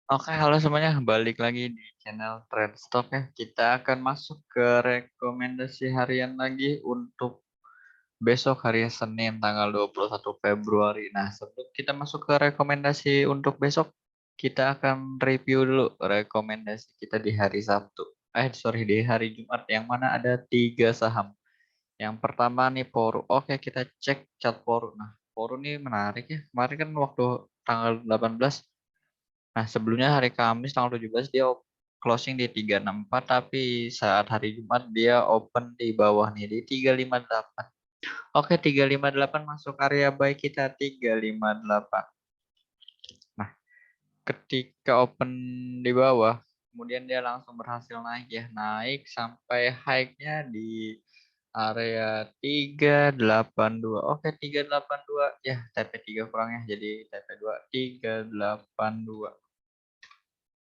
Oke, halo semuanya, balik lagi di channel Trend Stock ya. Kita akan masuk ke rekomendasi harian lagi untuk besok hari Senin tanggal 21 Februari. Nah, sebelum kita masuk ke rekomendasi untuk besok, kita akan review dulu rekomendasi kita di hari Sabtu. Sorry, di hari Jumat yang mana ada 3 saham. Yang pertama nih Poru. Oke, kita cek chart Poru. Nah, Poru ini menarik ya. Kemarin kan waktu tanggal 18. Nah, sebelumnya hari Kamis tanggal 17 dia closing di 364, tapi saat hari Jumat dia open di bawah nih di 358. Oke, 358 masuk area buy kita 358. Nah, ketika open di bawah, kemudian dia langsung berhasil naik ya, naik sampai high-nya di area 382. Oke, 382 ya, TP3 kurang ya, jadi TP2 382.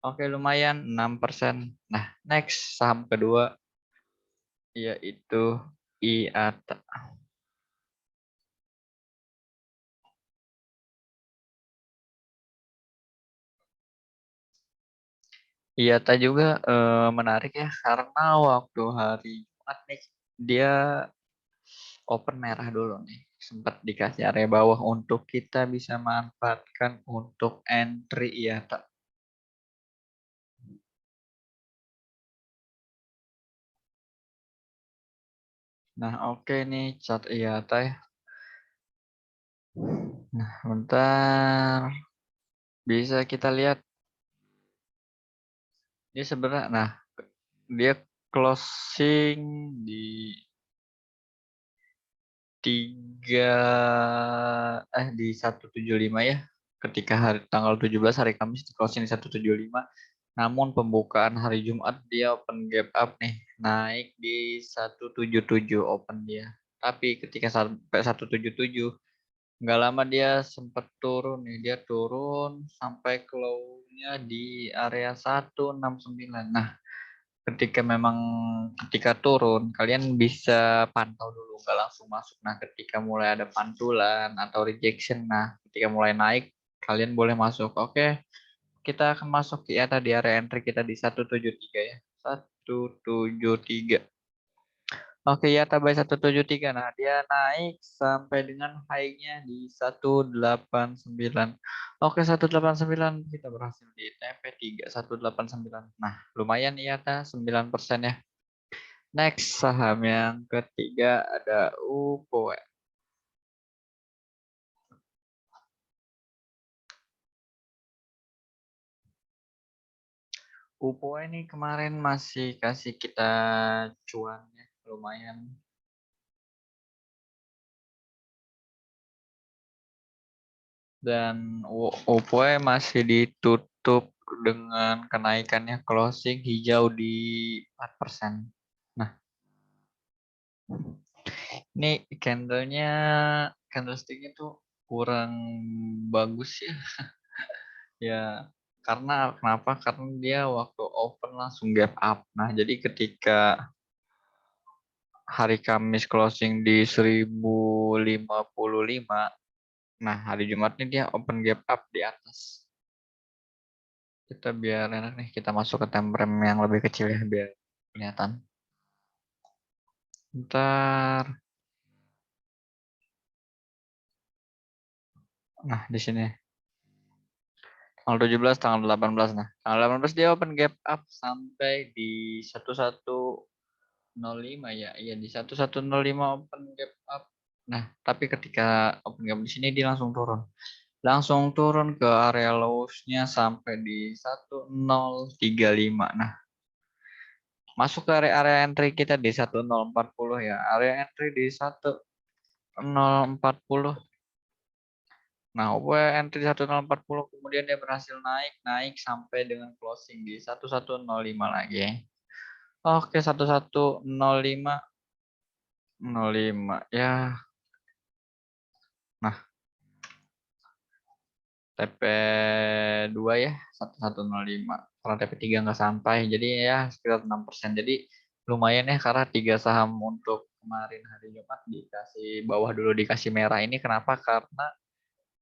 Oke, lumayan 6%. Nah, next saham kedua yaitu IATA. IATA juga menarik ya karena waktu hari Jumat nih dia open merah dulu nih. Sempat dikasih area bawah untuk kita bisa manfaatkan untuk entry IATA. Nah, oke nih chart IATA ya. Nah, bentar. Bisa kita lihat ini sebenarnya. Nah, dia closing di 175 ya. Ketika hari tanggal 17 hari Kamis di closing di 175. Namun pembukaan hari Jumat dia open gap up nih, naik di 177 open dia. Tapi ketika sampai 177 nggak lama dia sempat turun nih, dia turun sampai close-nya di area 169. Nah, ketika turun kalian bisa pantau dulu, nggak langsung masuk. Nah, ketika mulai ada pantulan atau rejection, nah ketika mulai naik kalian boleh masuk. Oke, kita akan masuk ya tadi area entry kita di 173 ya, 173. Oke ya, tambah 173. Nah, dia naik sampai dengan high-nya di 189. Oke, 189 kita berhasil di TP3 189. Nah, lumayan ya, 9% ya. Next, saham yang ketiga ada UPO. UPO ini kemarin masih kasih kita cuan ya, lumayan. Dan UPO masih ditutup dengan kenaikannya closing hijau di 4%. Nah, ini candlesticknya tuh kurang bagus ya. Ya, karena kenapa? Karena dia waktu open langsung gap up. Nah, jadi ketika hari Kamis closing di 1055, nah hari Jumat ini dia open gap up di atas. Kita biar enak nih, kita masuk ke time frame yang lebih kecil ya biar kelihatan. Ntar, nah di sini tanggal 17, tanggal 18. Nah, tanggal 18 dia open gap up sampai di 1105 ya. Iya, di 1105 open gap up. Nah, tapi ketika open gap di sini dia langsung turun. Langsung turun ke area lows-nya sampai di 1035. Nah, masuk ke area entry kita di 1040 ya. Area entry di 1040. Nah, entry 1040 kemudian dia berhasil naik sampai dengan closing di 1105 lagi. Oke, 1105 ya. Nah, TP2 ya 1105. Karena TP3 nggak sampai. Jadi ya sekitar 6%. Jadi lumayan ya karena 3 saham untuk kemarin hari Jumat dikasih bawah dulu, dikasih merah. Ini kenapa? Karena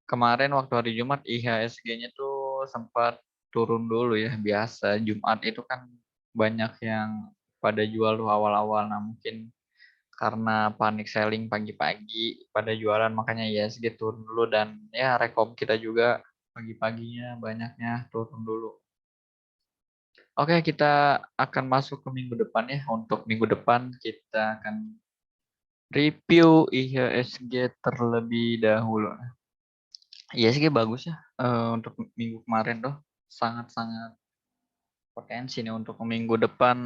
kemarin waktu hari Jumat IHSG-nya tuh sempat turun dulu ya, biasa Jumat itu kan banyak yang pada jual tuh awal-awal. Nah, mungkin karena panik selling pagi-pagi pada jualan makanya IHSG turun dulu dan ya rekom kita juga pagi-paginya banyaknya turun dulu. Oke, kita akan masuk ke minggu depan ya. Untuk minggu depan kita akan review IHSG terlebih dahulu. IHSG bagus ya untuk minggu kemarin tuh sangat-sangat potensi nih untuk minggu depan.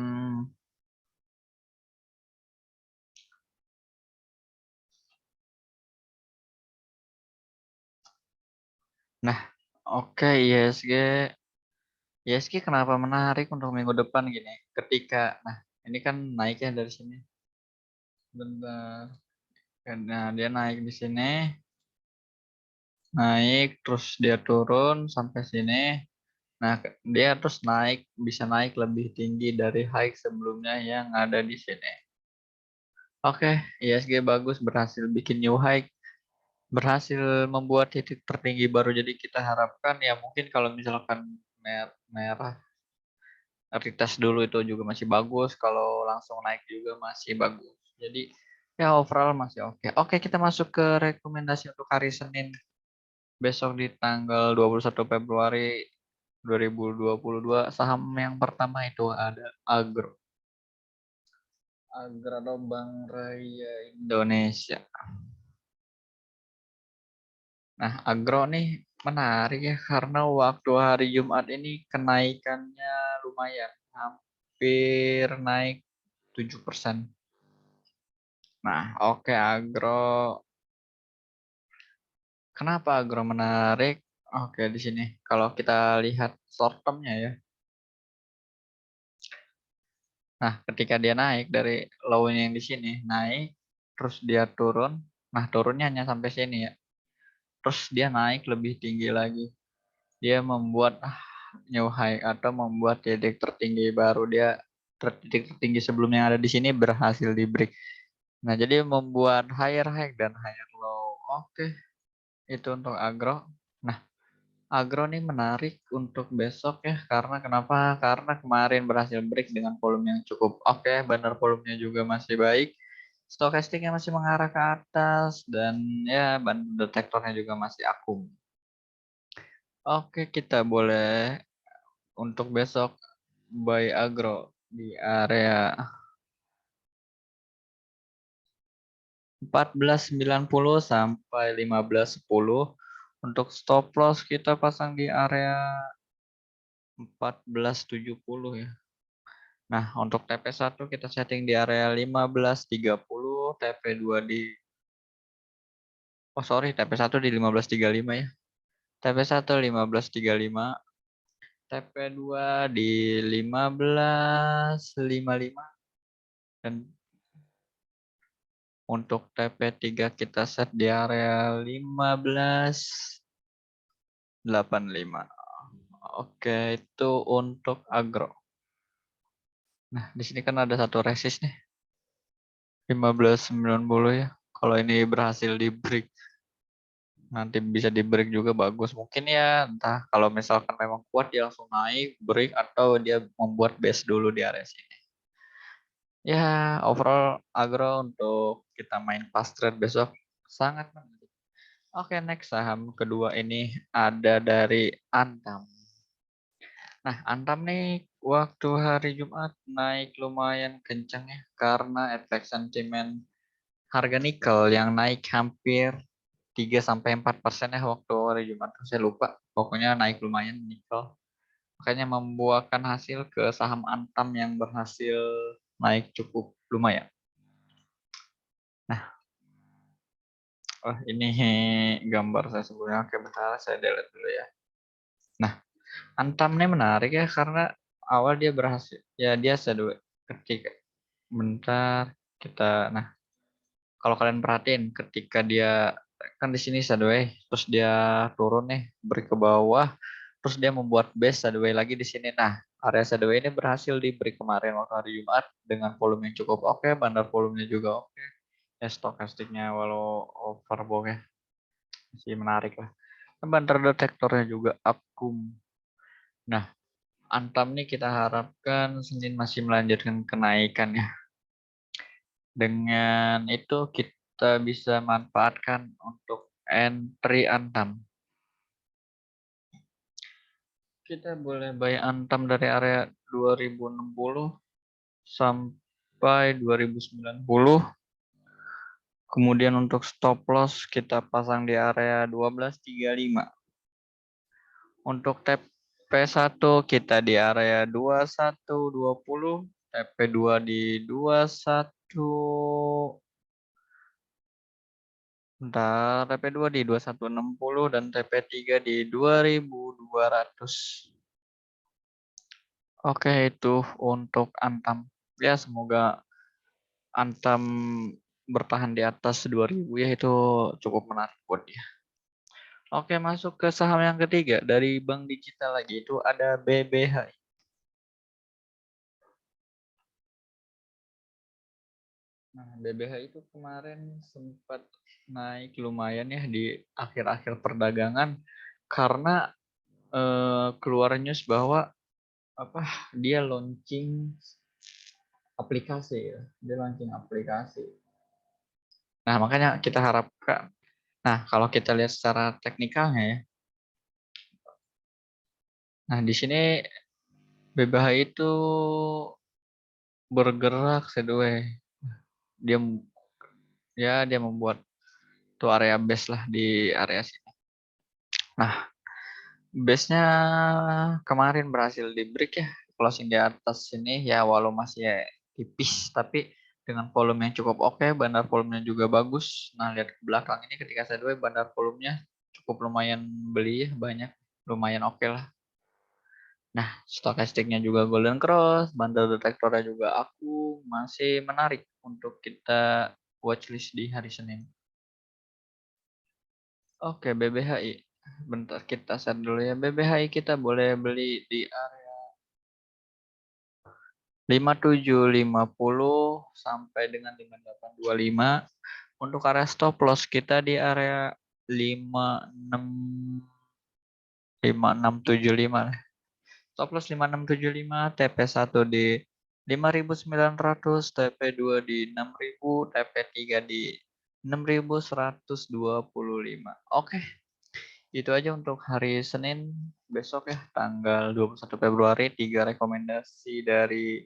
Nah, oke, IHSG kenapa menarik untuk minggu depan gini? Nah ini kan naiknya dari sini, bentar, karena dia naik di sini, naik terus dia turun sampai sini. Nah, dia terus bisa naik lebih tinggi dari high sebelumnya yang ada di sini. Oke, IHSG bagus, berhasil bikin new high, berhasil membuat titik tertinggi baru. Jadi kita harapkan ya mungkin kalau misalkan merah retest dulu itu juga masih bagus, kalau langsung naik juga masih bagus. Jadi ya overall masih oke. Oke, kita masuk ke rekomendasi untuk hari Senin besok di tanggal 21 Februari 2022. Saham yang pertama itu ada Agro. Agro Bank Raya Indonesia. Nah, Agro nih menarik ya karena waktu hari Jumat ini kenaikannya lumayan, hampir naik 7%. Nah, oke, kenapa Agro menarik? Oke, di sini kalau kita lihat short term-nya ya. Nah, ketika dia naik dari low-nya yang di sini, naik, terus dia turun. Nah, turunnya hanya sampai sini ya. Terus dia naik lebih tinggi lagi. Dia membuat new high atau membuat titik tertinggi baru. Dia titik tertinggi sebelumnya yang ada di sini berhasil di break. Nah, jadi membuat higher high dan higher low. Oke, itu untuk Agro. Nah, Agro nih menarik untuk besok ya, karena kenapa? Karena kemarin berhasil break dengan volume yang cukup oke, benar volumenya juga masih baik. Stokastiknya masih mengarah ke atas dan ya bandul detektornya juga masih akum. Oke, kita boleh untuk besok buy Agro di area 14.90 sampai 15.10. Untuk stop loss kita pasang di area 14.70 ya. Nah, untuk TP1 kita setting di area 15.30, TP2 TP1 di 15.35 ya. TP1 15.35, TP2 di 15.55 dan untuk TP3 kita set di area 15.85. Oke, itu untuk Agro. Nah, di sini kan ada satu resist nih. 15.90 ya. Kalau ini berhasil di break, nanti bisa di break juga bagus. Mungkin ya entah kalau misalkan memang kuat dia langsung naik, break atau dia membuat base dulu di area sini. Ya, overall Agro untuk kita main fast trade besok sangat menarik. Oke, next saham kedua ini ada dari Antam. Nah, Antam nih waktu hari Jumat naik lumayan kencang ya karena efek sentimen harga nikel yang naik hampir 3-4% ya waktu hari Jumat. Saya lupa, pokoknya naik lumayan nikel. Makanya membuahkan hasil ke saham Antam yang berhasil naik cukup lumayan. Nah, ini gambar saya sebelumnya. Oke, bentar saya delete dulu ya. Nah, Antam ini menarik ya karena awal dia berhasil. Ya dia ketika bentar kita. Nah, kalau kalian perhatiin ketika dia kan di sini sideways, terus dia turun nih, break ke bawah, terus dia membuat base sideways lagi di sini. Nah, area sideways ini berhasil di break kemarin waktu hari Jumat dengan volume yang cukup oke, bandar volumenya juga oke. Ya stokastiknya walau overbought ya masih menarik lah. Bandar detektornya juga akum. Nah, Antam nih kita harapkan Senin masih melanjutkan kenaikan ya. Dengan itu kita bisa manfaatkan untuk entry Antam. Kita boleh buy Antam dari area 2060 sampai 2090. Kemudian untuk stop loss kita pasang di area 1235. Untuk TP1 kita di area 2120, TP2 di 21 bentar, TP2 di 2160 dan TP3 di 2200. Oke, itu untuk Antam. Ya, semoga Antam bertahan di atas 2000 ya, itu cukup menarik buat dia. Oke, masuk ke saham yang ketiga dari bank digital lagi, itu ada BBH. Nah, BBH itu kemarin sempat naik lumayan ya di akhir-akhir perdagangan karena keluar news bahwa apa dia launching aplikasi ya, dia launching aplikasi. Nah, makanya kita harapkan. Nah, kalau kita lihat secara teknikalnya ya. Nah, di sini BBH itu bergerak sideways. Dia dia membuat tuh area base lah di area sini. Nah, base-nya kemarin berhasil di break ya, closing di atas sini ya, walau masih ya tipis tapi dengan volume yang cukup oke, bandar volumenya juga bagus. Nah, lihat ke belakang ini ketika sideways bandar volumenya cukup lumayan beli ya, banyak, lumayan oke lah. Nah, stokastiknya juga golden cross, bandar detektornya juga aku, masih menarik untuk kita watchlist di hari Senin. Oke, BBHI. Bentar kita set dulu ya. BBHI kita boleh beli di area 5750 sampai dengan 5825. Untuk area stop loss kita di area 5675. Stop loss 5675, TP1 di 5900, TP2 di 6000, TP3 di 6125. Oke. Itu aja untuk hari Senin besok ya, tanggal 21 Februari. 3 rekomendasi dari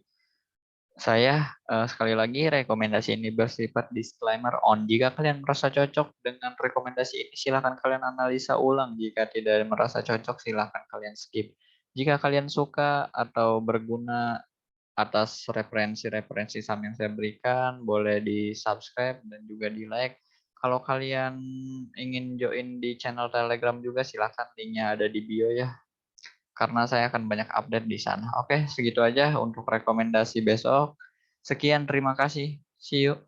saya. Sekali lagi, rekomendasi ini bersifat disclaimer on. Jika kalian merasa cocok dengan rekomendasi ini, silahkan kalian analisa ulang. Jika tidak merasa cocok, silahkan kalian skip. Jika kalian suka atau berguna atas referensi-referensi saham yang saya berikan, boleh di-subscribe dan juga di-like. Kalau kalian ingin join di channel Telegram juga, silahkan, linknya ada di bio ya. Karena saya akan banyak update di sana. Oke, segitu aja untuk rekomendasi besok. Sekian, terima kasih. See you.